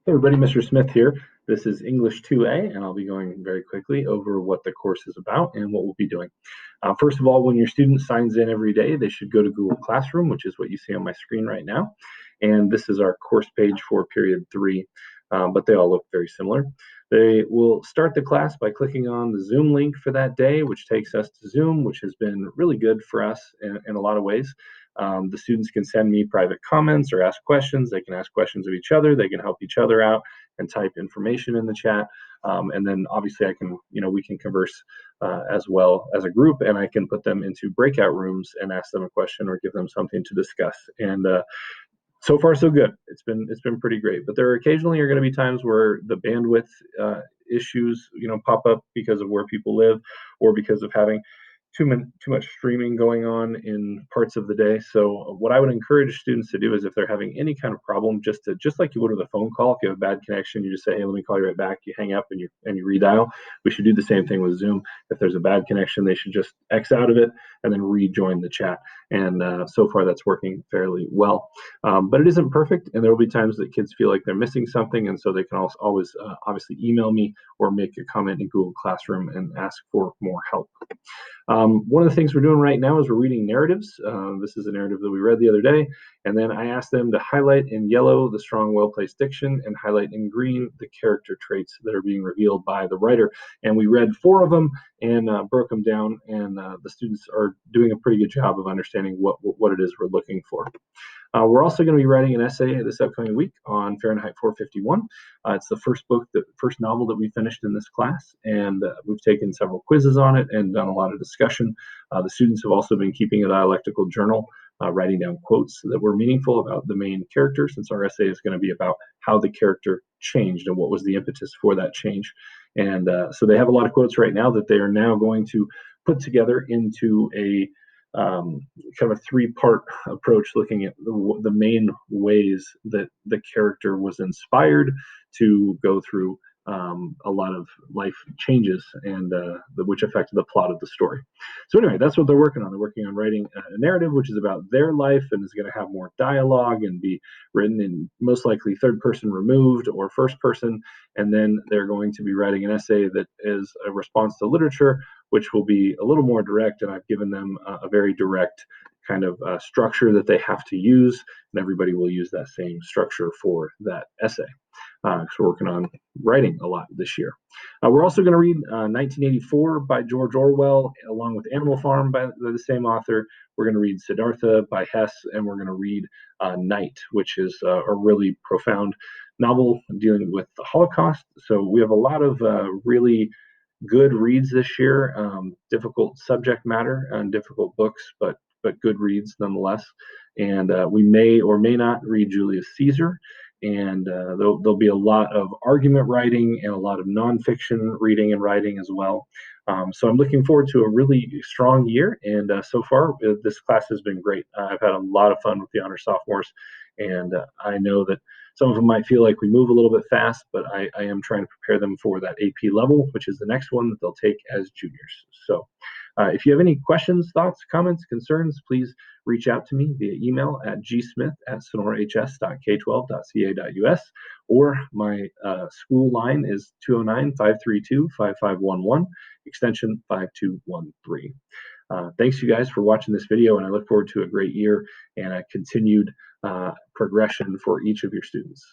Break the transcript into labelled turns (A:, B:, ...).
A: Hey everybody, Mr. Smith here. This is English 2A, and I'll be going very quickly over what the course is about and what we'll be doing. First of all, when your student signs in every day, they should go to Google Classroom, which is what you see on my screen right now. And this is our course page for period 3, but they all look very similar. They will start the class by clicking on the Zoom link for that day, which takes us to Zoom, which has been really good for us in a lot of ways. The students can send me private comments or ask questions. They can ask questions of each other. They can help each other out and type information in the chat. And then obviously we can converse as well as a group, and I can put them into breakout rooms and ask them a question or give them something to discuss. And so far so good. It's been pretty great, but there occasionally are going to be times where the bandwidth issues pop up because of where people live or because of having too much streaming going on in parts of the day. So what I would encourage students to do is if they're having any kind of problem, just like you would with a phone call, if you have a bad connection, you just say, hey, let me call you right back. You hang up and you redial. We should do the same thing with Zoom. If there's a bad connection, they should just X out of it and then rejoin the chat. And so far that's working fairly well. But it isn't perfect, and there will be times that kids feel like they're missing something, and so they can also always obviously email me or make a comment in Google Classroom and ask for more help. One of the things we're doing right now is we're reading narratives. This is a narrative that we read the other day, and then I asked them to highlight in yellow the strong, well-placed diction and highlight in green the character traits that are being revealed by the writer. And we read 4 of them and broke them down, and the students are doing a pretty good job of understanding what it is we're looking for. We're also going to be writing an essay this upcoming week on Fahrenheit 451. It's the first novel that we finished in this class, and we've taken several quizzes on it and done a lot of discussion. The students have also been keeping a dialectical journal, writing down quotes that were meaningful about the main character, since our essay is going to be about how the character changed and what was the impetus for that change. And so they have a lot of quotes right now that they are now going to put together into a kind of a 3-part approach, looking at the main ways that the character was inspired to go through a lot of life changes and which affected the plot of the story. So anyway, that's what they're working on. They're working on writing a narrative which is about their life and is going to have more dialogue and be written in most likely third person removed or first person. And then they're going to be writing an essay that is a response to literature, which will be a little more direct. And I've given them a very direct kind of structure that they have to use, and everybody will use that same structure for that essay. So we're working on writing a lot this year. We're also going to read 1984 by George Orwell, along with Animal Farm by the same author. We're going to read Siddhartha by Hess, and we're going to read Night, which is a really profound novel dealing with the Holocaust. So we have a lot of really good reads this year. Difficult subject matter and difficult books, but good reads nonetheless. And we may or may not read Julius Caesar. And there'll be a lot of argument writing and a lot of nonfiction reading and writing as well. So I'm looking forward to a really strong year. And so far, this class has been great. I've had a lot of fun with the honor sophomores. And I know that some of them might feel like we move a little bit fast, but I am trying to prepare them for that AP level, which is the next one that they'll take as juniors. So if you have any questions, thoughts, comments, concerns, please reach out to me via email at gsmith@sonorahs.k12.ca.us, or my school line is 209-532-5511, extension 5213. Thanks, you guys, for watching this video, and I look forward to a great year and a continued progression for each of your students.